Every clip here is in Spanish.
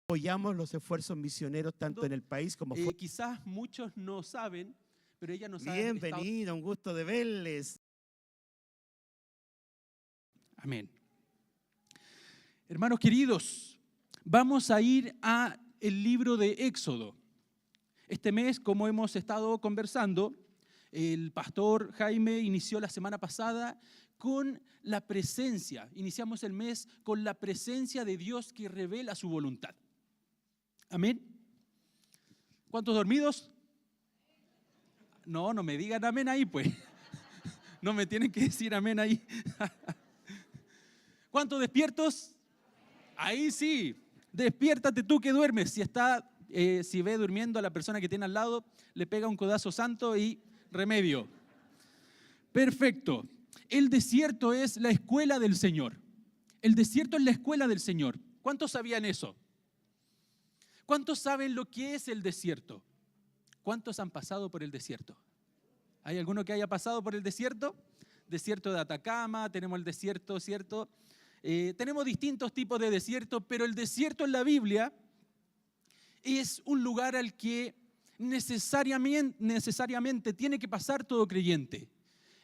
Apoyamos los esfuerzos misioneros tanto en el país como fuera. Quizás muchos no saben, pero ella nos ha Bienvenida, un gusto de verles. Amén. Hermanos queridos, vamos a ir a el libro de Éxodo. Este mes, como hemos estado conversando, el pastor Jaime inició la semana pasada con la presencia. Iniciamos el mes con la presencia de Dios que revela su voluntad. Amén. ¿Cuántos dormidos? No me digan amén ahí, pues. No me tienen que decir amén ahí. ¿Cuántos despiertos? Ahí sí. Despiértate tú que duermes. Si ve durmiendo a la persona que tiene al lado, le pega un codazo santo y remedio. Perfecto. El desierto es la escuela del Señor. El desierto es la escuela del Señor. ¿Cuántos sabían eso? ¿Cuántos saben lo que es el desierto? ¿Cuántos han pasado por el desierto? ¿Hay alguno que haya pasado por el desierto? Desierto de Atacama, tenemos el desierto, ¿cierto? Tenemos distintos tipos de desierto, pero el desierto en la Biblia es un lugar al que necesariamente tiene que pasar todo creyente.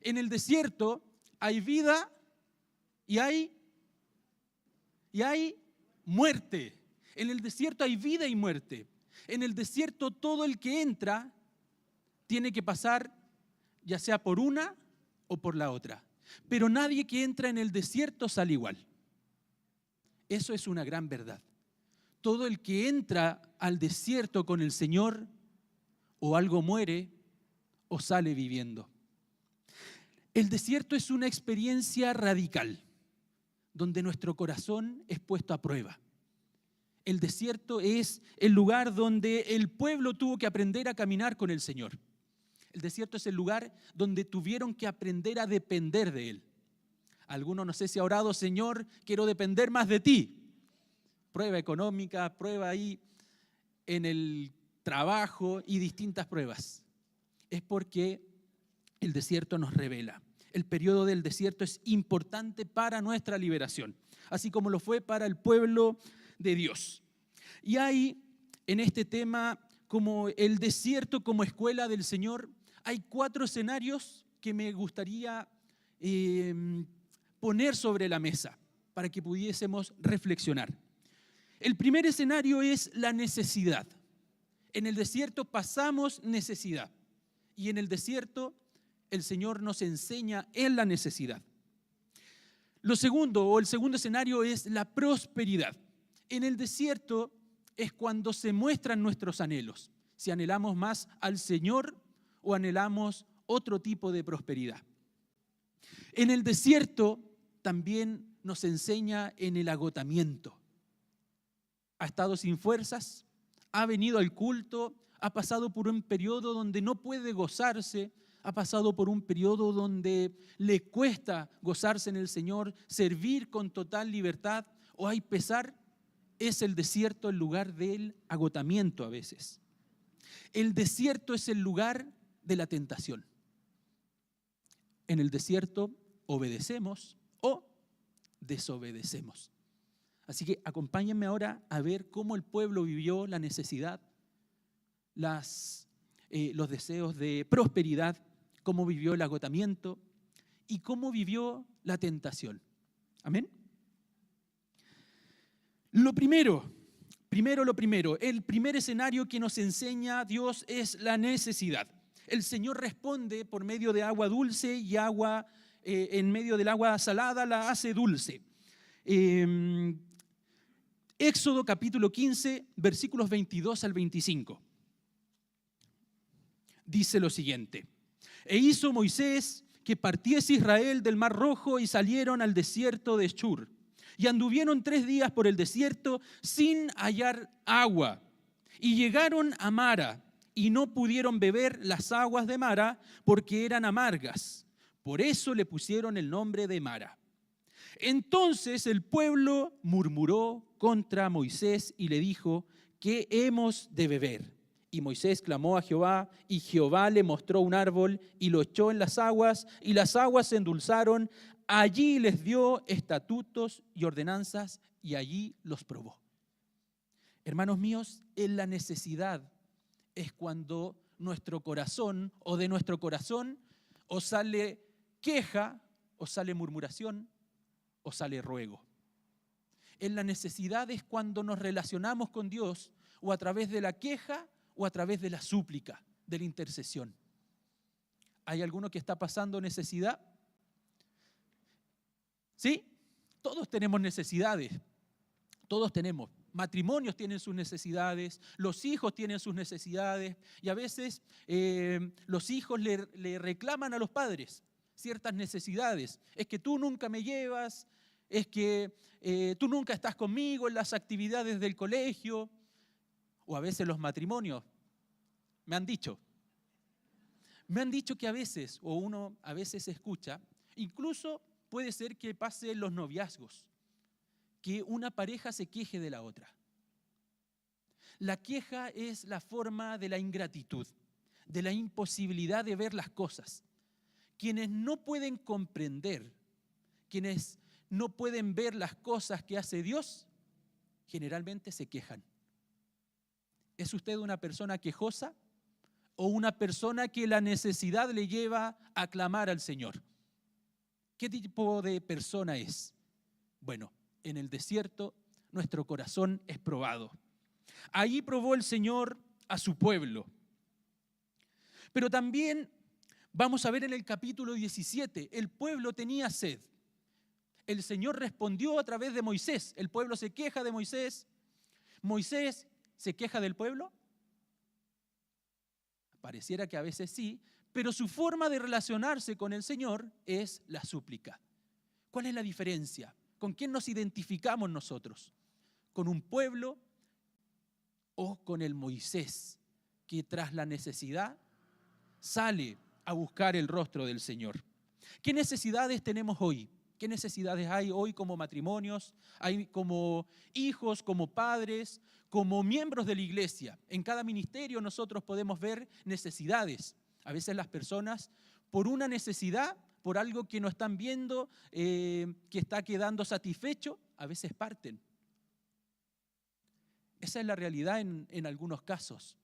En el desierto hay vida y hay muerte. En el desierto hay vida y muerte. En el desierto todo el que entra tiene que pasar ya sea por una o por la otra. Pero nadie que entra en el desierto sale igual. Eso es una gran verdad. Todo el que entra al desierto con el Señor o algo muere o sale viviendo. El desierto es una experiencia radical donde nuestro corazón es puesto a prueba. El desierto es el lugar donde el pueblo tuvo que aprender a caminar con el Señor. El desierto es el lugar donde tuvieron que aprender a depender de Él. Algunos no sé si ha orado, Señor, quiero depender más de ti. Prueba económica, prueba ahí en el trabajo y distintas pruebas. Es porque el desierto nos revela. El periodo del desierto es importante para nuestra liberación, así como lo fue para el pueblo de Dios. Y hay en este tema como el desierto como escuela del Señor, hay 4 escenarios que me gustaría poner sobre la mesa para que pudiésemos reflexionar. El primer escenario es la necesidad. En el desierto pasamos necesidad y en el desierto el Señor nos enseña en la necesidad. El segundo escenario es la prosperidad. En el desierto es cuando se muestran nuestros anhelos, si anhelamos más al Señor o anhelamos otro tipo de prosperidad. En el desierto también nos enseña en el agotamiento. Ha estado sin fuerzas, ha venido al culto, ha pasado por un periodo donde no puede gozarse, ha pasado por un periodo donde le cuesta gozarse en el Señor, servir con total libertad o hay pesar. Es el desierto el lugar del agotamiento a veces. El desierto es el lugar de la tentación. En el desierto obedecemos o desobedecemos. Así que acompáñenme ahora a ver cómo el pueblo vivió la necesidad, los deseos de prosperidad, cómo vivió el agotamiento y cómo vivió la tentación. Amén. El primer escenario que nos enseña Dios es la necesidad. El Señor responde por medio de agua dulce y agua, en medio del agua salada la hace dulce. Éxodo capítulo 15, versículos 22 al 25. Dice lo siguiente: E hizo Moisés que partiese Israel del Mar Rojo y salieron al desierto de Shur. Y anduvieron 3 días por el desierto sin hallar agua. Y llegaron a Mara y no pudieron beber las aguas de Mara porque eran amargas. Por eso le pusieron el nombre de Mara. Entonces el pueblo murmuró contra Moisés y le dijo: ¿qué hemos de beber? Y Moisés clamó a Jehová, y Jehová le mostró un árbol y lo echó en las aguas, y las aguas se endulzaron. Allí les dio estatutos y ordenanzas, y allí los probó. Hermanos míos, en la necesidad es cuando nuestro corazón o de nuestro corazón o sale queja, o sale murmuración, o sale ruego. En la necesidad es cuando nos relacionamos con Dios o a través de la queja o a través de la súplica, de la intercesión. ¿Hay alguno que está pasando necesidad? ¿Sí? Todos tenemos necesidades. Todos tenemos. Matrimonios tienen sus necesidades, los hijos tienen sus necesidades y a veces los hijos le reclaman a los padres ciertas necesidades. Es que tú nunca me llevas, es que tú nunca estás conmigo en las actividades del colegio. O a veces los matrimonios, me han dicho que a veces, o uno a veces escucha, incluso puede ser que pase en los noviazgos, que una pareja se queje de la otra. La queja es la forma de la ingratitud, de la imposibilidad de ver las cosas. Quienes no pueden comprender, quienes no pueden ver las cosas que hace Dios, generalmente se quejan. ¿Es usted una persona quejosa o una persona que la necesidad le lleva a clamar al Señor? ¿Qué tipo de persona es? Bueno, en el desierto nuestro corazón es probado. Ahí probó el Señor a su pueblo. Pero también vamos a ver en el capítulo 17, el pueblo tenía sed. El Señor respondió a través de Moisés. El pueblo se queja de Moisés. ¿Moisés se queja del pueblo? Pareciera que a veces sí, pero su forma de relacionarse con el Señor es la súplica. ¿Cuál es la diferencia? ¿Con quién nos identificamos nosotros? ¿Con un pueblo o con el Moisés que tras la necesidad sale a buscar el rostro del Señor? ¿Qué necesidades tenemos hoy? ¿Qué necesidades hay hoy como matrimonios? Hay como hijos, como padres, como miembros de la iglesia. En cada ministerio nosotros podemos ver necesidades. A veces las personas, por una necesidad, por algo que no están viendo, que está quedando satisfecho, a veces parten. Esa es la realidad en algunos casos.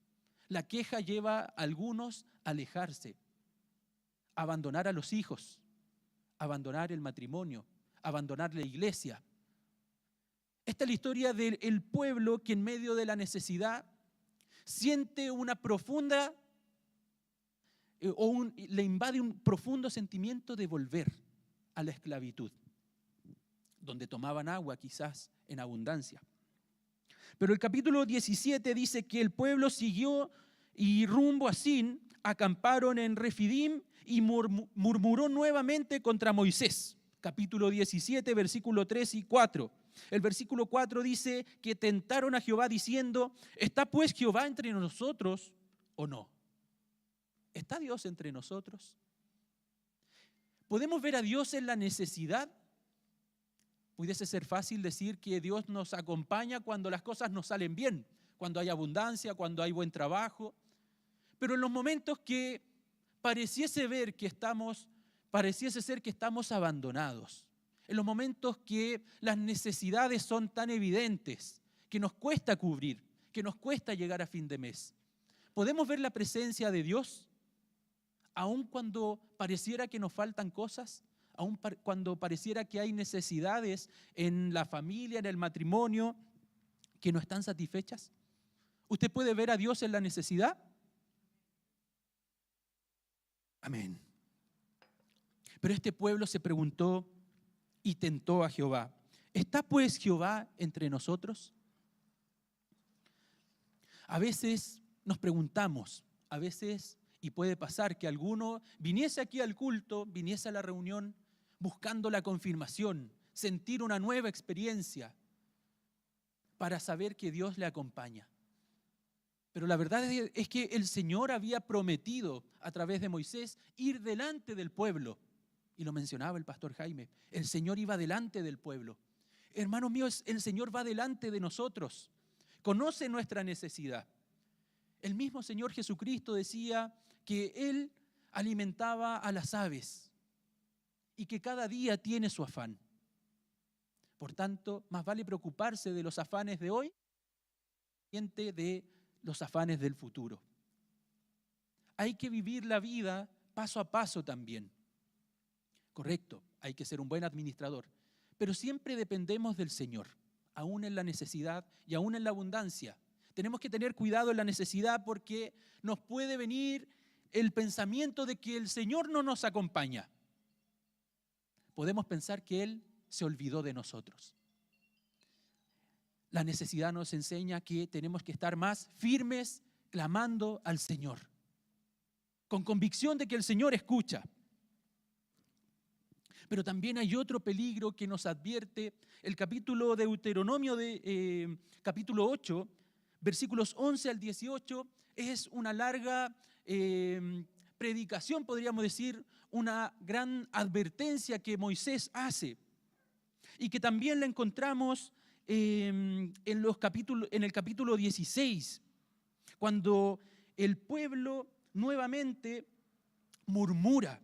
La queja lleva a algunos a alejarse, a abandonar a los hijos, abandonar el matrimonio, abandonar la iglesia. Esta es la historia del pueblo que en medio de la necesidad siente una profunda le invade un profundo sentimiento de volver a la esclavitud, donde tomaban agua quizás en abundancia. Pero el capítulo 17 dice que el pueblo siguió y rumbo a Sin acamparon en Refidim y murmuró nuevamente contra Moisés. Capítulo 17, versículo 3 y 4. El versículo 4 dice que tentaron a Jehová diciendo, ¿está pues Jehová entre nosotros o no? ¿Está Dios entre nosotros? ¿Podemos ver a Dios en la necesidad? Pudiese ser fácil decir que Dios nos acompaña cuando las cosas nos salen bien, cuando hay abundancia, cuando hay buen trabajo. Pero en los momentos que pareciese ser que estamos abandonados, en los momentos que las necesidades son tan evidentes, que nos cuesta cubrir, que nos cuesta llegar a fin de mes, ¿podemos ver la presencia de Dios? Aun cuando pareciera que nos faltan cosas, aun cuando pareciera que hay necesidades en la familia, en el matrimonio, que no están satisfechas. ¿Usted puede ver a Dios en la necesidad? Amén. Pero este pueblo se preguntó y tentó a Jehová. ¿Está pues Jehová entre nosotros? A veces nos preguntamos, a veces, y puede pasar que alguno viniese aquí al culto, viniese a la reunión buscando la confirmación, sentir una nueva experiencia para saber que Dios le acompaña. Pero la verdad es que el Señor había prometido a través de Moisés ir delante del pueblo. Y lo mencionaba el pastor Jaime, el Señor iba delante del pueblo. Hermanos míos, el Señor va delante de nosotros, conoce nuestra necesidad. El mismo Señor Jesucristo decía que Él alimentaba a las aves y que cada día tiene su afán. Por tanto, más vale preocuparse de los afanes de hoy de los afanes del futuro. Hay que vivir la vida paso a paso también. Correcto, hay que ser un buen administrador, pero siempre dependemos del Señor, aún en la necesidad y aún en la abundancia. Tenemos que tener cuidado en la necesidad porque nos puede venir el pensamiento de que el Señor no nos acompaña. Podemos pensar que Él se olvidó de nosotros. La necesidad nos enseña que tenemos que estar más firmes clamando al Señor, con convicción de que el Señor escucha. Pero también hay otro peligro que nos advierte el capítulo de Deuteronomio, capítulo 8, versículos 11 al 18, es una larga predicación, podríamos decir, una gran advertencia que Moisés hace y que también la encontramos en el capítulo 16, cuando el pueblo nuevamente murmura,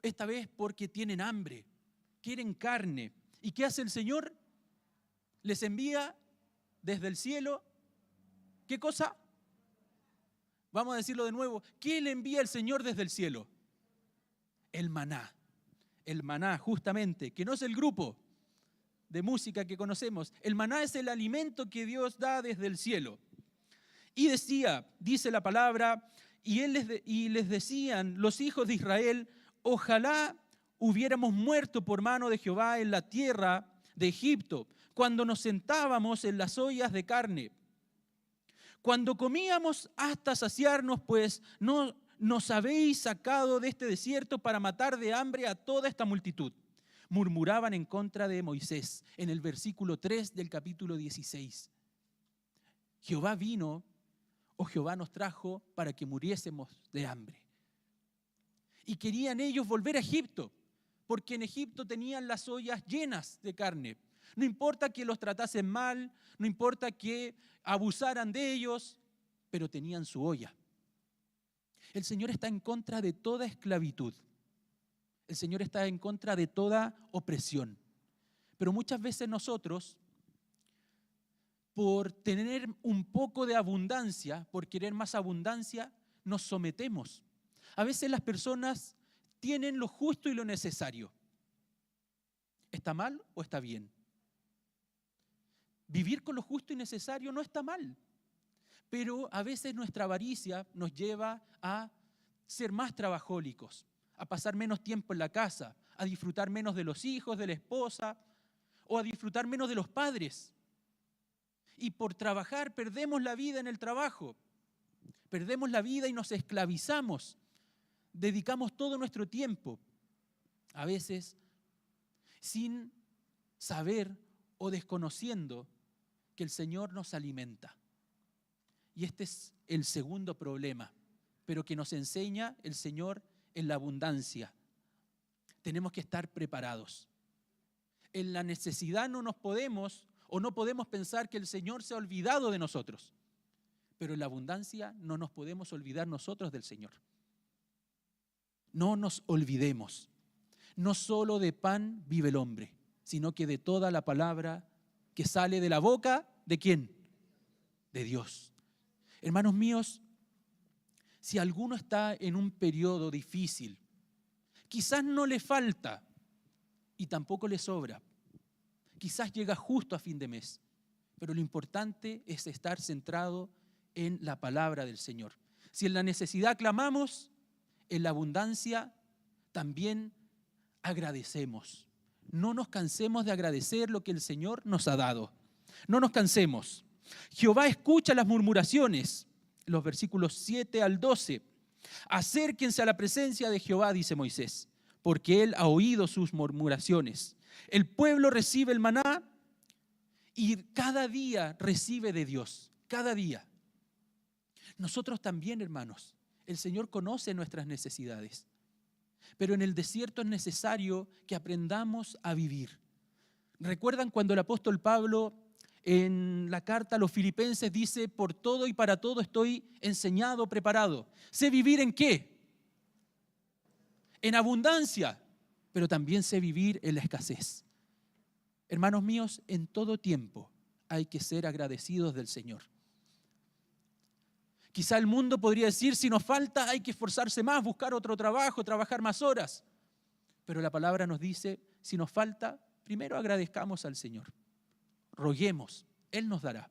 esta vez porque tienen hambre, quieren carne. ¿Y qué hace el Señor? Les envía desde el cielo, ¿qué cosa? Vamos a decirlo de nuevo, ¿qué le envía el Señor desde el cielo? El maná. El maná, justamente, que no es el grupo de música que conocemos. El maná es el alimento que Dios da desde el cielo. Y dice la palabra, y les decían los hijos de Israel, ojalá hubiéramos muerto por mano de Jehová en la tierra de Egipto, cuando nos sentábamos en las ollas de carne, cuando comíamos hasta saciarnos, pues no nos habéis sacado de este desierto para matar de hambre a toda esta multitud. Murmuraban en contra de Moisés en el versículo 3 del capítulo 16. Jehová vino, o Jehová nos trajo para que muriésemos de hambre. Y querían ellos volver a Egipto, porque en Egipto tenían las ollas llenas de carne. No importa que los tratasen mal, no importa que abusaran de ellos, pero tenían su olla. El Señor está en contra de toda esclavitud. El Señor está en contra de toda opresión. Pero muchas veces nosotros, por tener un poco de abundancia, por querer más abundancia, nos sometemos. A veces las personas tienen lo justo y lo necesario. ¿Está mal o está bien? Vivir con lo justo y necesario no está mal, pero a veces nuestra avaricia nos lleva a ser más trabajólicos, a pasar menos tiempo en la casa, a disfrutar menos de los hijos, de la esposa, o a disfrutar menos de los padres. Y por trabajar perdemos la vida en el trabajo, perdemos la vida y nos esclavizamos. Dedicamos todo nuestro tiempo, a veces sin saber o desconociendo que el Señor nos alimenta. Y este es el segundo problema, pero que nos enseña el Señor en la abundancia. Tenemos que estar preparados. En la necesidad no podemos pensar que el Señor se ha olvidado de nosotros, pero en la abundancia no nos podemos olvidar nosotros del Señor. No nos olvidemos, no solo de pan vive el hombre, sino que de toda la palabra que sale de la boca, ¿de quién? De Dios. Hermanos míos, si alguno está en un periodo difícil, quizás no le falta y tampoco le sobra, quizás llega justo a fin de mes, pero lo importante es estar centrado en la palabra del Señor. Si en la necesidad clamamos, en la abundancia también agradecemos. No nos cansemos de agradecer lo que el Señor nos ha dado. No nos cansemos. Jehová escucha las murmuraciones. Los versículos 7 al 12. Acérquense a la presencia de Jehová, dice Moisés, porque Él ha oído sus murmuraciones. El pueblo recibe el maná y cada día recibe de Dios. Cada día. Nosotros también, hermanos. El Señor conoce nuestras necesidades, pero en el desierto es necesario que aprendamos a vivir. ¿Recuerdan cuando el apóstol Pablo en la carta a los Filipenses dice, por todo y para todo estoy enseñado, preparado? ¿Sé vivir en qué? En abundancia, pero también sé vivir en la escasez. Hermanos míos, en todo tiempo hay que ser agradecidos del Señor. Quizá el mundo podría decir, si nos falta hay que esforzarse más, buscar otro trabajo, trabajar más horas. Pero la palabra nos dice, si nos falta, primero agradezcamos al Señor. Roguemos, Él nos dará.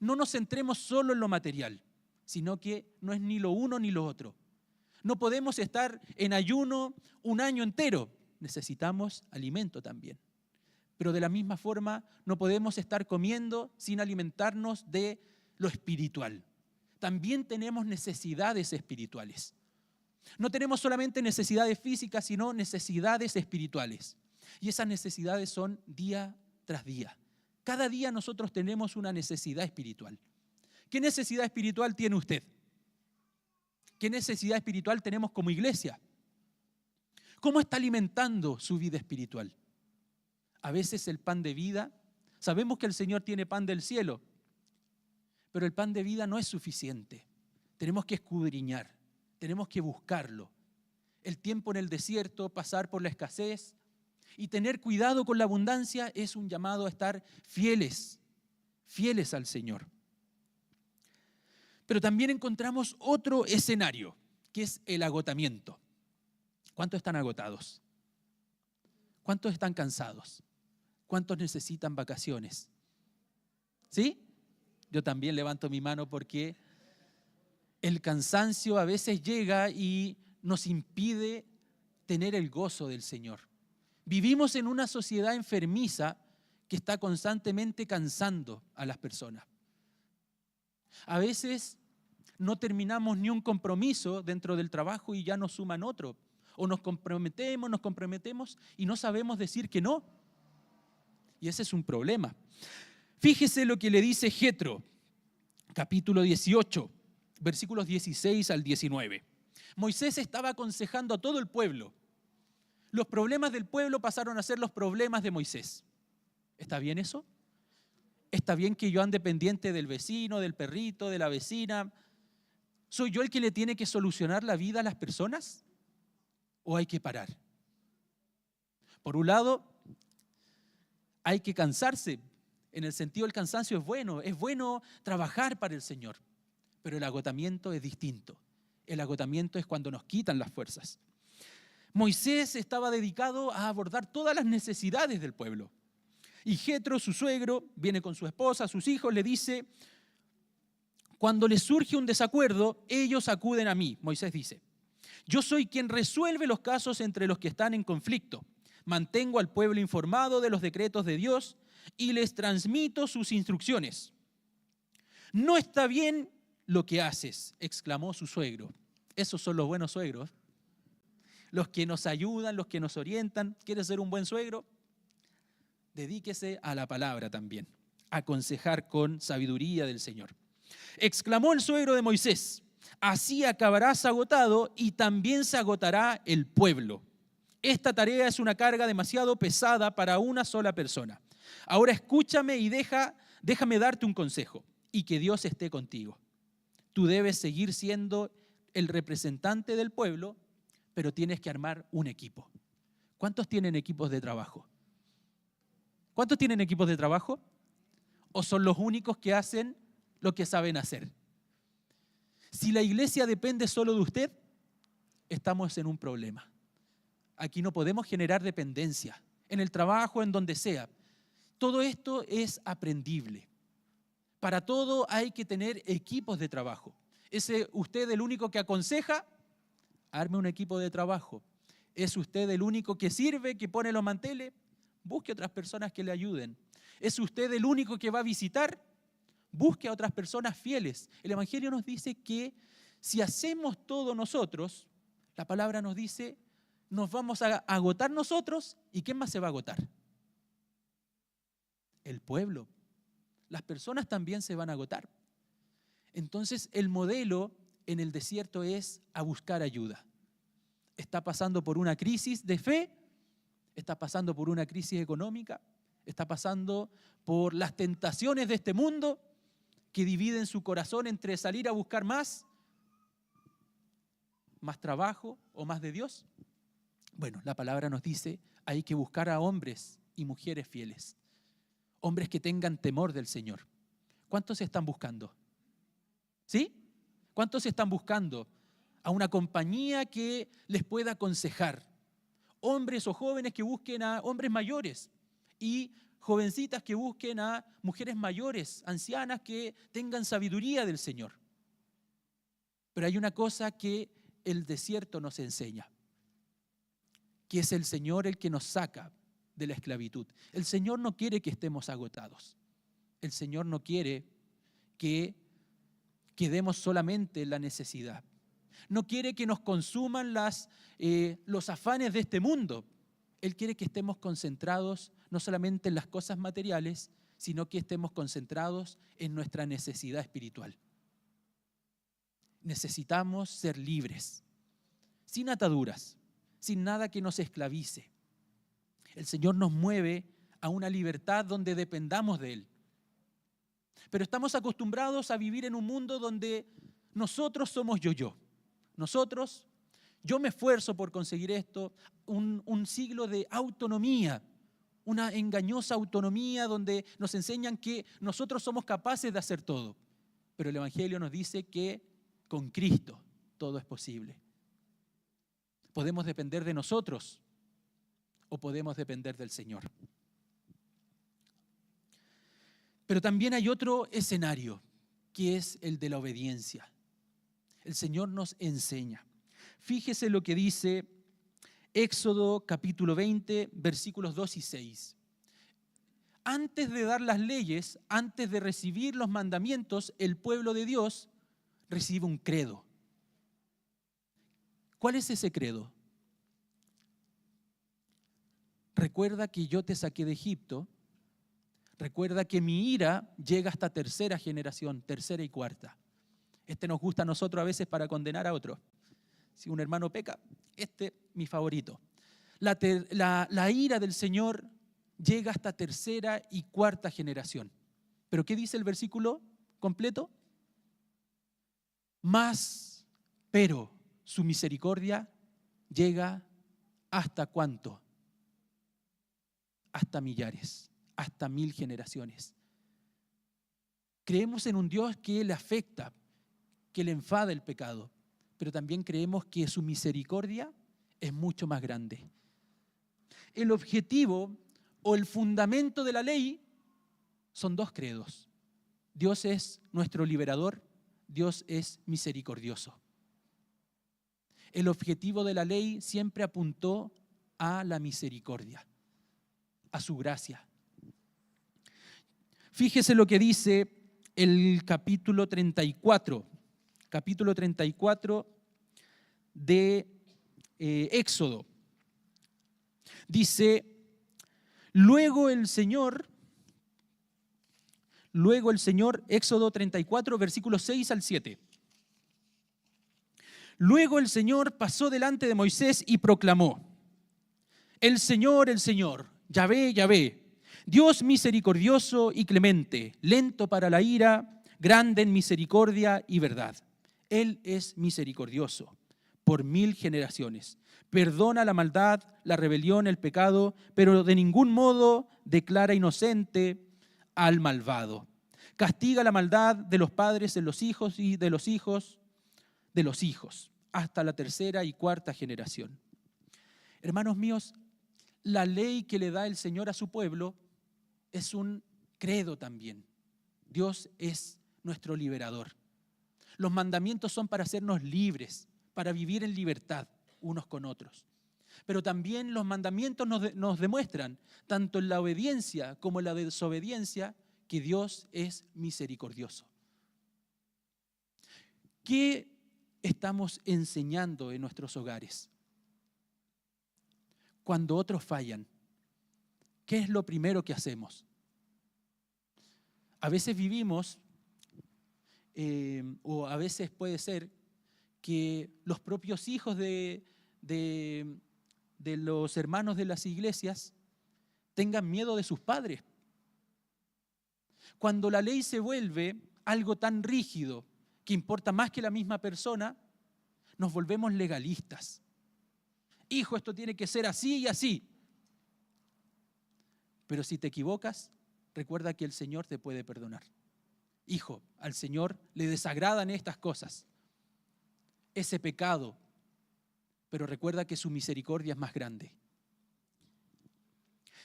No nos centremos solo en lo material, sino que no es ni lo uno ni lo otro. No podemos estar en ayuno un año entero. Necesitamos alimento también. Pero de la misma forma, no podemos estar comiendo sin alimentarnos de lo espiritual. También tenemos necesidades espirituales. No tenemos solamente necesidades físicas, sino necesidades espirituales. Y esas necesidades son día tras día. Cada día nosotros tenemos una necesidad espiritual. ¿Qué necesidad espiritual tiene usted? ¿Qué necesidad espiritual tenemos como iglesia? ¿Cómo está alimentando su vida espiritual? A veces el pan de vida, sabemos que el Señor tiene pan del cielo, pero el pan de vida no es suficiente. Tenemos que escudriñar, tenemos que buscarlo. El tiempo en el desierto, pasar por la escasez y tener cuidado con la abundancia es un llamado a estar fieles al Señor. Pero también encontramos otro escenario, que es el agotamiento. ¿Cuántos están agotados? ¿Cuántos están cansados? ¿Cuántos necesitan vacaciones? ¿Sí? Yo también levanto mi mano porque el cansancio a veces llega y nos impide tener el gozo del Señor. Vivimos en una sociedad enfermiza que está constantemente cansando a las personas. A veces no terminamos ni un compromiso dentro del trabajo y ya nos suman otro. O nos comprometemos y no sabemos decir que no. Y ese es un problema. Fíjese lo que le dice Jetro, capítulo 18, versículos 16 al 19. Moisés estaba aconsejando a todo el pueblo. Los problemas del pueblo pasaron a ser los problemas de Moisés. ¿Está bien eso? ¿Está bien que yo ande pendiente del vecino, del perrito, de la vecina? ¿Soy yo el que le tiene que solucionar la vida a las personas? ¿O hay que parar? Por un lado, hay que cansarse. En el sentido del cansancio es bueno trabajar para el Señor, pero el agotamiento es distinto. El agotamiento es cuando nos quitan las fuerzas. Moisés estaba dedicado a abordar todas las necesidades del pueblo. Y Jetro, su suegro, viene con su esposa, sus hijos, le dice, cuando les surge un desacuerdo, ellos acuden a mí. Moisés dice, yo soy quien resuelve los casos entre los que están en conflicto. Mantengo al pueblo informado de los decretos de Dios y les transmito sus instrucciones. No está bien lo que haces, exclamó su suegro. Esos son los buenos suegros. Los que nos ayudan, los que nos orientan. ¿Quieres ser un buen suegro? Dedíquese a la palabra también, a aconsejar con sabiduría del Señor. Exclamó el suegro de Moisés, así acabarás agotado y también se agotará el pueblo. Esta tarea es una carga demasiado pesada para una sola persona. Ahora escúchame y déjame darte un consejo y que Dios esté contigo. Tú debes seguir siendo el representante del pueblo, pero tienes que armar un equipo. ¿Cuántos tienen equipos de trabajo? ¿Cuántos tienen equipos de trabajo? ¿O son los únicos que hacen lo que saben hacer? Si la iglesia depende solo de usted, estamos en un problema. Aquí no podemos generar dependencia, en el trabajo, en donde sea. Todo esto es aprendible. Para todo hay que tener equipos de trabajo. ¿Es usted el único que aconseja? Arme un equipo de trabajo. ¿Es usted el único que sirve, que pone los manteles? Busque otras personas que le ayuden. ¿Es usted el único que va a visitar? Busque a otras personas fieles. El Evangelio nos dice que si hacemos todo nosotros, la palabra nos dice, nos vamos a agotar nosotros. ¿Y quién más se va a agotar? El pueblo. Las personas también se van a agotar. Entonces el modelo en el desierto es a buscar ayuda. Está pasando por una crisis de fe, está pasando por una crisis económica, está pasando por las tentaciones de este mundo que dividen su corazón entre salir a buscar más trabajo o más de Dios. Bueno, la palabra nos dice, hay que buscar a hombres y mujeres fieles, hombres que tengan temor del Señor. ¿Cuántos se están buscando? ¿Sí? ¿Cuántos están buscando a una compañía que les pueda aconsejar? Hombres o jóvenes que busquen a hombres mayores y jovencitas que busquen a mujeres mayores, ancianas que tengan sabiduría del Señor. Pero hay una cosa que el desierto nos enseña, que es el Señor el que nos saca de la esclavitud. El Señor no quiere que estemos agotados. El Señor no quiere que quedemos solamente en la necesidad. No quiere que nos consuman los afanes de este mundo. Él quiere que estemos concentrados no solamente en las cosas materiales, sino que estemos concentrados en nuestra necesidad espiritual. Necesitamos ser libres, sin ataduras, sin nada que nos esclavice. El Señor nos mueve a una libertad donde dependamos de Él. Pero estamos acostumbrados a vivir en un mundo donde nosotros somos yo. Yo me esfuerzo por conseguir esto, un siglo de autonomía, una engañosa autonomía donde nos enseñan que nosotros somos capaces de hacer todo. Pero el Evangelio nos dice que con Cristo todo es posible. Podemos depender de nosotros o podemos depender del Señor. Pero también hay otro escenario, que es el de la obediencia. El Señor nos enseña. Fíjese lo que dice Éxodo capítulo 20, versículos 2 y 6. Antes de dar las leyes, antes de recibir los mandamientos, el pueblo de Dios recibe un credo. ¿Cuál es ese credo? Recuerda que yo te saqué de Egipto. Recuerda que mi ira llega hasta tercera generación, tercera y cuarta. Nos gusta a nosotros a veces para condenar a otro. Si un hermano peca, mi favorito. La ira del Señor llega hasta tercera y cuarta generación. ¿Pero qué dice el versículo completo? Pero su misericordia llega hasta ¿cuánto? Hasta millares, hasta 1000 generaciones. Creemos en un Dios que le afecta, que le enfada el pecado, pero también creemos que su misericordia es mucho más grande. El objetivo o el fundamento de la ley son dos credos. Dios es nuestro liberador, Dios es misericordioso. El objetivo de la ley siempre apuntó a la misericordia, a su gracia. Fíjese lo que dice el capítulo 34 de Éxodo. Dice, luego el Señor, Éxodo 34, versículos 6 al 7. Luego el Señor pasó delante de Moisés y proclamó, el Señor, Yahvé, Yahvé, Dios misericordioso y clemente, lento para la ira, grande en misericordia y verdad. Él es misericordioso por 1000 generaciones. Perdona la maldad, la rebelión, el pecado, pero de ningún modo declara inocente al malvado. Castiga la maldad de los padres en los hijos y de los hijos de los hijos, hasta la tercera y cuarta generación. Hermanos míos, la ley que le da el Señor a su pueblo es un credo también. Dios es nuestro liberador. Los mandamientos son para hacernos libres, para vivir en libertad unos con otros. Pero también los mandamientos nos demuestran, tanto en la obediencia como en la desobediencia, que Dios es misericordioso. ¿Qué estamos enseñando en nuestros hogares? Cuando otros fallan, ¿qué es lo primero que hacemos? A veces vivimos, o a veces puede ser que los propios hijos de los hermanos de las iglesias tengan miedo de sus padres. Cuando la ley se vuelve algo tan rígido que importa más que la misma persona, nos volvemos legalistas. Hijo, esto tiene que ser así y así. Pero si te equivocas, recuerda que el Señor te puede perdonar. Hijo, al Señor le desagradan estas cosas. ese pecado, pero recuerda que su misericordia es más grande.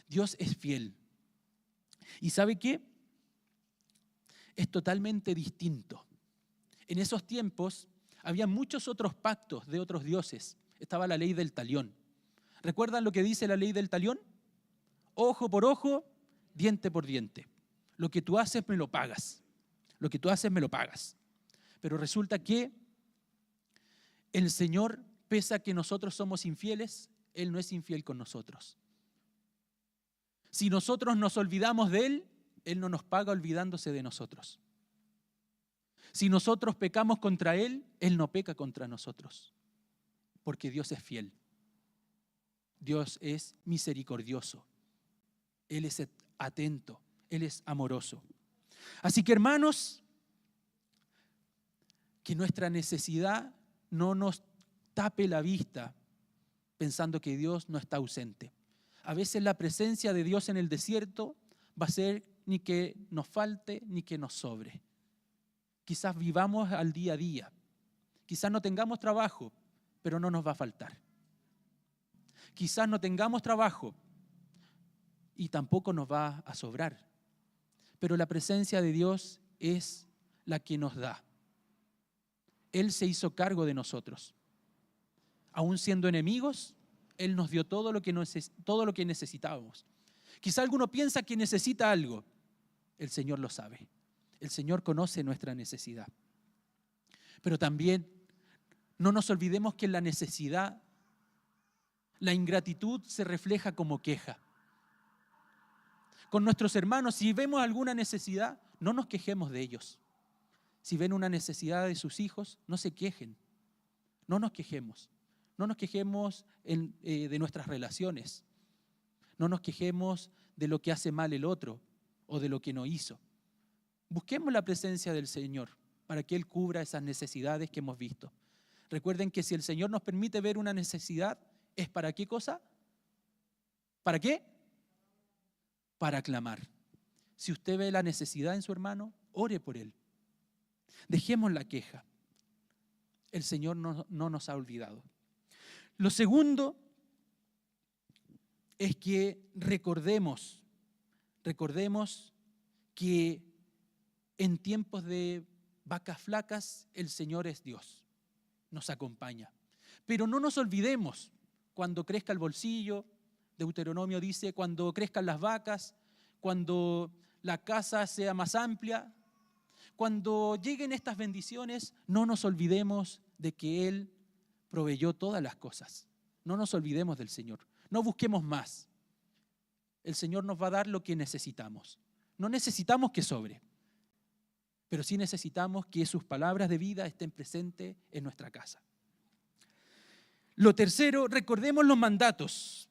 Dios es fiel. ¿Y sabe qué? Es totalmente distinto. En esos tiempos había muchos otros pactos de otros dioses. Estaba la ley del talión. ¿Recuerdan lo que dice la ley del talión? Ojo por ojo, diente por diente. Lo que tú haces me lo pagas. Lo que tú haces me lo pagas. Pero resulta que el Señor, pese a que nosotros somos infieles, Él no es infiel con nosotros. Si nosotros nos olvidamos de Él, Él no nos paga olvidándose de nosotros. Si nosotros pecamos contra Él, Él no peca contra nosotros. Porque Dios es fiel. Dios es misericordioso. Él es atento. Él es amoroso. Así que, hermanos, que nuestra necesidad no nos tape la vista pensando que Dios no está ausente. A veces la presencia de Dios en el desierto va a ser ni que nos falte ni que nos sobre. Quizás vivamos al día a día. Quizás no tengamos trabajo, pero no nos va a faltar. Quizás no tengamos trabajo y tampoco nos va a sobrar. Pero la presencia de Dios es la que nos da. Él se hizo cargo de nosotros. Aún siendo enemigos, Él nos dio todo lo que necesitábamos. Quizá alguno piensa que necesita algo. El Señor lo sabe. El Señor conoce nuestra necesidad. Pero también no nos olvidemos que en la necesidad, la ingratitud se refleja como queja. Con nuestros hermanos, si vemos alguna necesidad, no nos quejemos de ellos. Si ven una necesidad de sus hijos, no se quejen. No nos quejemos. No nos quejemos de nuestras relaciones. No nos quejemos de lo que hace mal el otro o de lo que no hizo. Busquemos la presencia del Señor para que Él cubra esas necesidades que hemos visto. Recuerden que si el Señor nos permite ver una necesidad, ¿es para qué cosa? ¿Para qué? Para clamar. Si usted ve la necesidad en su hermano, ore por él. Dejemos la queja. El Señor no nos ha olvidado. Lo segundo es que recordemos que en tiempos de vacas flacas el Señor es Dios, nos acompaña. Pero no nos olvidemos, cuando crezca el bolsillo, Deuteronomio dice, cuando crezcan las vacas, cuando la casa sea más amplia, cuando lleguen estas bendiciones, no nos olvidemos de que Él proveyó todas las cosas. No nos olvidemos del Señor. No busquemos más. El Señor nos va a dar lo que necesitamos. No necesitamos que sobre, pero sí necesitamos que sus palabras de vida estén presentes en nuestra casa. Lo tercero, recordemos los mandatos.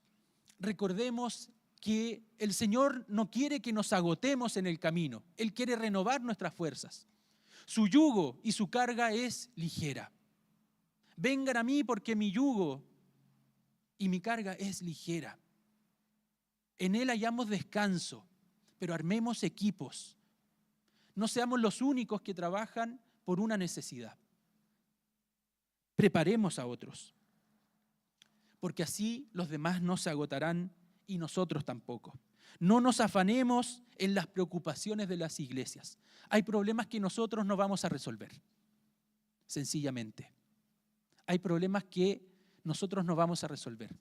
Recordemos que el Señor no quiere que nos agotemos en el camino. Él quiere renovar nuestras fuerzas. Su yugo y su carga es ligera. Vengan a mí porque mi yugo y mi carga es ligera. En Él hallamos descanso, pero armemos equipos. No seamos los únicos que trabajan por una necesidad. Preparemos a otros, porque así los demás no se agotarán y nosotros tampoco. No nos afanemos en las preocupaciones de las iglesias. Hay problemas que nosotros no vamos a resolver, sencillamente. Hay problemas que nosotros no vamos a resolver.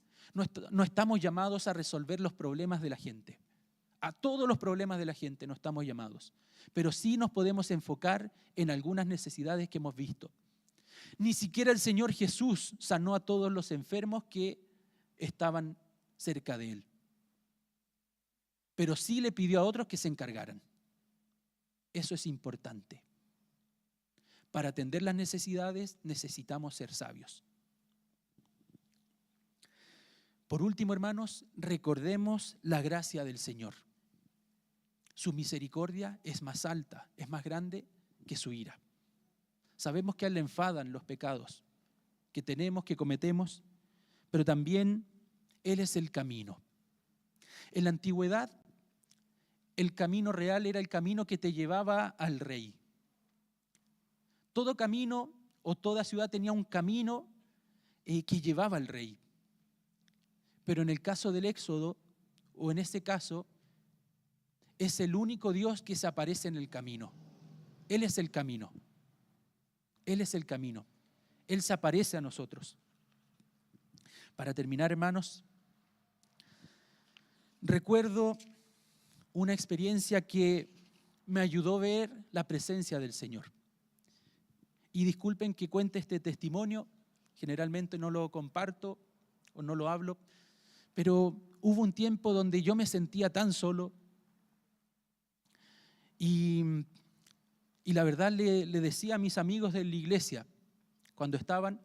No estamos llamados a resolver los problemas de la gente. A todos los problemas de la gente no estamos llamados. Pero sí nos podemos enfocar en algunas necesidades que hemos visto. Ni siquiera el Señor Jesús sanó a todos los enfermos que estaban cerca de Él. Pero sí le pidió a otros que se encargaran. Eso es importante. Para atender las necesidades necesitamos ser sabios. Por último, hermanos, recordemos la gracia del Señor. Su misericordia es más alta, es más grande que su ira. Sabemos que a Él le enfadan los pecados que tenemos, que cometemos, pero también Él es el camino. En la antigüedad, el camino real era el camino que te llevaba al rey. Todo camino o toda ciudad tenía un camino que llevaba al rey. Pero en el caso del Éxodo, o en ese caso, es el único Dios que se aparece en el camino. Él es el camino. Él es el camino. Él se aparece a nosotros. Para terminar, hermanos, recuerdo una experiencia que me ayudó a ver la presencia del Señor. Y disculpen que cuente este testimonio, generalmente no lo comparto o no lo hablo, pero hubo un tiempo donde yo me sentía tan solo y la verdad le decía a mis amigos de la iglesia, cuando estaban,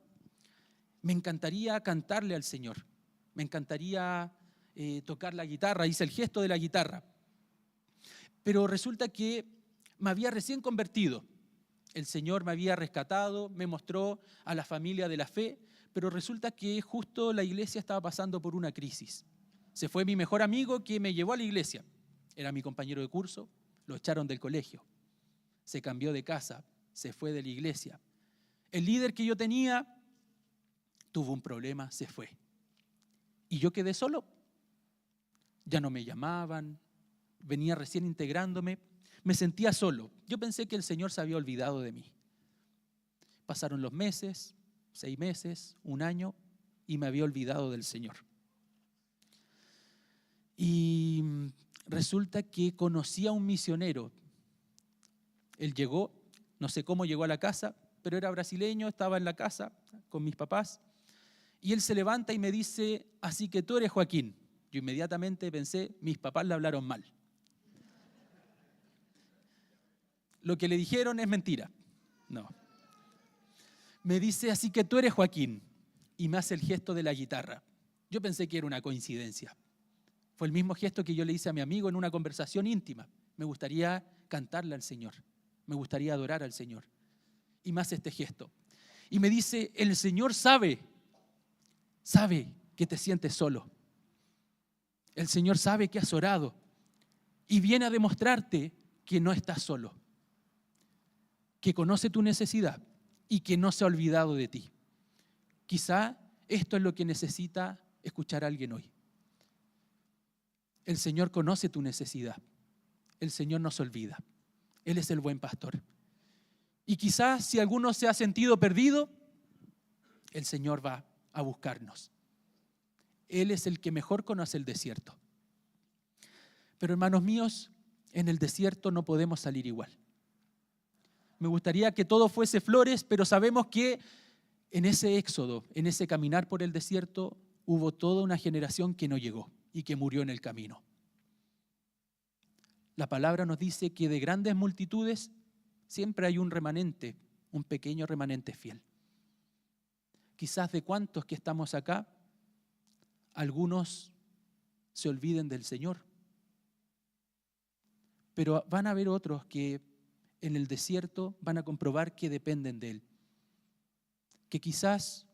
me encantaría cantarle al Señor, me encantaría tocar la guitarra, hice el gesto de la guitarra, pero resulta que me había recién convertido. El Señor me había rescatado, me mostró a la familia de la fe, pero resulta que justo la iglesia estaba pasando por una crisis. Se fue mi mejor amigo que me llevó a la iglesia. Era mi compañero de curso, lo echaron del colegio. Se cambió de casa, se fue de la iglesia. El líder que yo tenía tuvo un problema, se fue. Y yo quedé solo. Ya no me llamaban, venía recién integrándome. Me sentía solo. Yo pensé que el Señor se había olvidado de mí. Pasaron los meses, 6 meses, 1 año, y me había olvidado del Señor. Y resulta que conocí a un misionero. Él llegó, no sé cómo llegó a la casa, pero era brasileño, estaba en la casa con mis papás, y él se levanta y me dice, así que tú eres Joaquín. Yo inmediatamente pensé, mis papás le hablaron mal. Lo que le dijeron es mentira. No. Me dice, así que tú eres Joaquín. Y me hace el gesto de la guitarra. Yo pensé que era una coincidencia. Fue el mismo gesto que yo le hice a mi amigo en una conversación íntima. Me gustaría cantarle al Señor. Me gustaría adorar al Señor. Y me hace este gesto. Y me dice, el Señor sabe que te sientes solo. El Señor sabe que has orado. Y viene a demostrarte que no estás solo. Que conoce tu necesidad y que no se ha olvidado de ti. Quizá esto es lo que necesita escuchar a alguien hoy. El Señor conoce tu necesidad. El Señor no se olvida. Él es el buen pastor. Y quizás si alguno se ha sentido perdido, el Señor va a buscarnos. Él es el que mejor conoce el desierto. Pero hermanos míos, en el desierto no podemos salir igual. Me gustaría que todo fuese flores, pero sabemos que en ese éxodo, en ese caminar por el desierto, hubo toda una generación que no llegó y que murió en el camino. La palabra nos dice que de grandes multitudes siempre hay un remanente, un pequeño remanente fiel. Quizás de cuantos que estamos acá, algunos se olviden del Señor, pero van a haber otros que en el desierto van a comprobar que dependen de Él, que quizás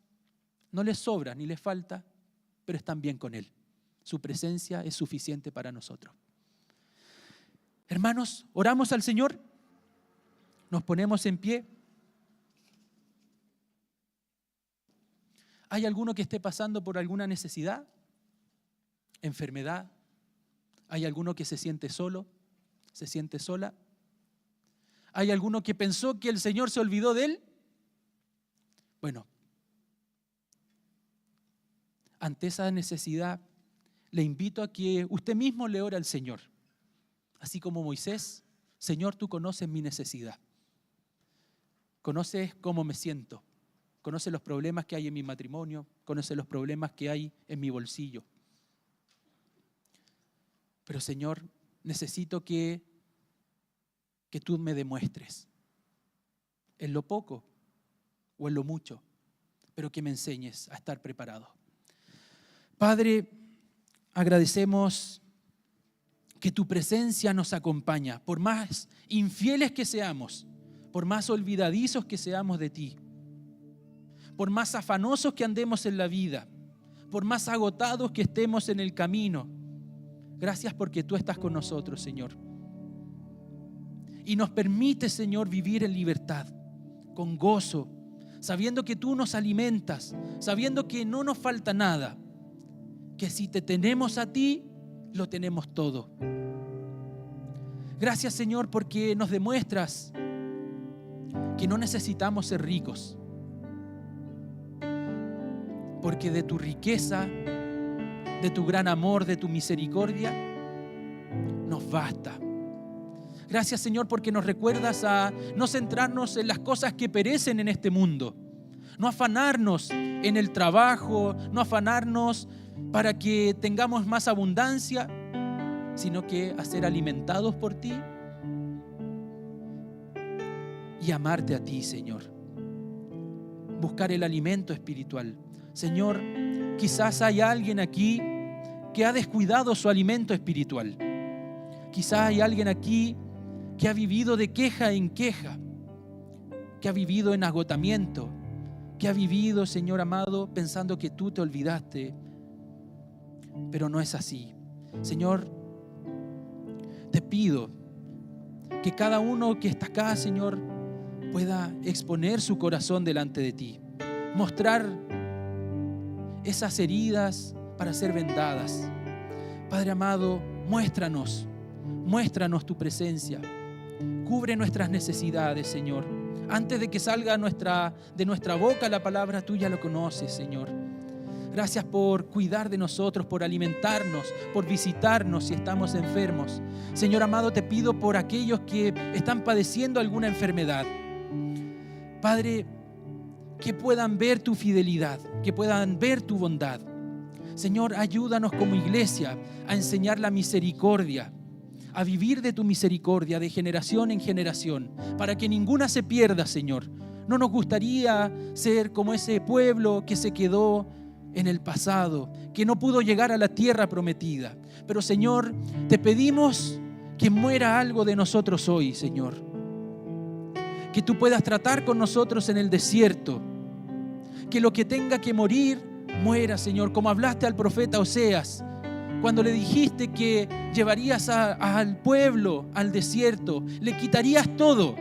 no les sobra ni les falta, pero están bien con Él. Su presencia es suficiente para nosotros. Hermanos, oramos al Señor, nos ponemos en pie. ¿Hay alguno que esté pasando por alguna necesidad, enfermedad? ¿Hay alguno que se siente solo, se siente sola? ¿Hay alguno que pensó que el Señor se olvidó de él? Bueno, ante esa necesidad, le invito a que usted mismo le ore al Señor. Así como Moisés, Señor, tú conoces mi necesidad. Conoces cómo me siento. Conoces los problemas que hay en mi matrimonio. Conoces los problemas que hay en mi bolsillo. Pero Señor, necesito que tú me demuestres en lo poco o en lo mucho, pero que me enseñes a estar preparado. Padre, agradecemos que tu presencia nos acompaña, por más infieles que seamos, por más olvidadizos que seamos de ti, por más afanosos que andemos en la vida, por más agotados que estemos en el camino. Gracias porque tú estás con nosotros, Señor. Y nos permite, Señor, vivir en libertad, con gozo, sabiendo que tú nos alimentas, sabiendo que no nos falta nada, que si te tenemos a ti, lo tenemos todo. Gracias, Señor, porque nos demuestras que no necesitamos ser ricos, porque de tu riqueza, de tu gran amor, de tu misericordia, nos basta. Gracias, Señor, porque nos recuerdas a no centrarnos en las cosas que perecen en este mundo, no afanarnos en el trabajo, no afanarnos para que tengamos más abundancia, sino que a ser alimentados por ti y amarte a ti, Señor. Buscar el alimento espiritual. Señor, quizás hay alguien aquí que ha descuidado su alimento espiritual. Quizás hay alguien aquí que ha vivido de queja en queja, que ha vivido en agotamiento, que ha vivido, Señor amado, pensando que tú te olvidaste, pero no es así. Señor, te pido que cada uno que está acá, Señor, pueda exponer su corazón delante de ti, mostrar esas heridas para ser vendadas. Padre amado, muéstranos tu presencia, cubre nuestras necesidades, Señor. Antes de que salga de nuestra boca la palabra, tú ya lo conoces, Señor. Gracias por cuidar de nosotros, por alimentarnos, por visitarnos si estamos enfermos. Señor amado, te pido por aquellos que están padeciendo alguna enfermedad. Padre, que puedan ver tu fidelidad, que puedan ver tu bondad. Señor, ayúdanos como iglesia a enseñar la misericordia, a vivir de tu misericordia de generación en generación, para que ninguna se pierda, Señor. No nos gustaría ser como ese pueblo que se quedó en el pasado, que no pudo llegar a la tierra prometida. Pero, Señor, te pedimos que muera algo de nosotros hoy, Señor. Que tú puedas tratar con nosotros en el desierto. Que lo que tenga que morir, muera, Señor. Como hablaste al profeta Oseas, cuando le dijiste que llevarías al pueblo al desierto, le quitarías todo,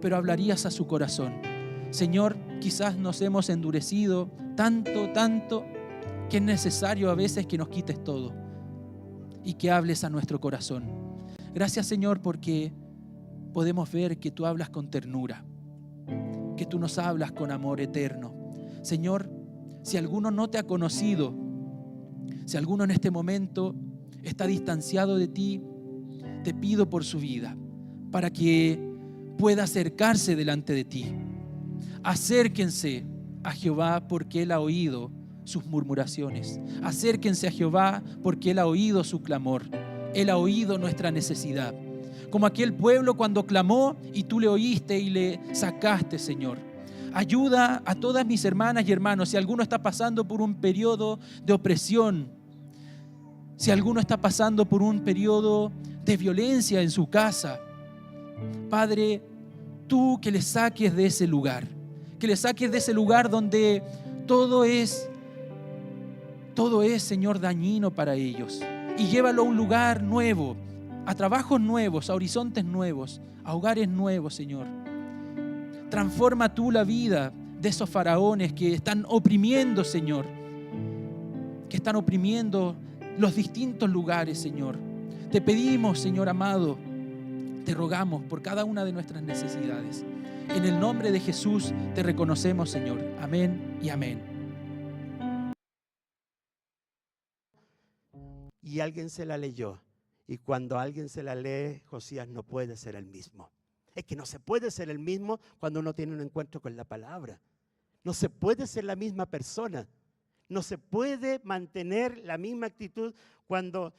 pero hablarías a su corazón. Señor, quizás nos hemos endurecido tanto, que es necesario a veces que nos quites todo y que hables a nuestro corazón. Gracias, Señor, porque podemos ver que tú hablas con ternura, que tú nos hablas con amor eterno. Señor, si alguno no te ha conocido, si alguno en este momento está distanciado de ti, te pido por su vida, para que pueda acercarse delante de ti. Acérquense a Jehová porque Él ha oído sus murmuraciones. Acérquense a Jehová porque Él ha oído su clamor. Él ha oído nuestra necesidad. Como aquel pueblo cuando clamó y tú le oíste y le sacaste, Señor. Ayuda a todas mis hermanas y hermanos. Si alguno está pasando por un periodo de opresión, si alguno está pasando por un periodo de violencia en su casa, Padre, tú que le saques de ese lugar, donde todo es, Señor, dañino para ellos, y llévalo a un lugar nuevo, a trabajos nuevos, a horizontes nuevos, a hogares nuevos, Señor. Transforma tú la vida de esos faraones que están oprimiendo, Señor, que están oprimiendo los distintos lugares, Señor. Te pedimos, Señor amado, te rogamos por cada una de nuestras necesidades. En el nombre de Jesús te reconocemos, Señor. Amén y amén. Y alguien se la leyó. Y cuando alguien se la lee, Josías no puede ser el mismo. Es que no se puede ser el mismo cuando uno tiene un encuentro con la palabra. No se puede ser la misma persona. No se puede mantener la misma actitud cuando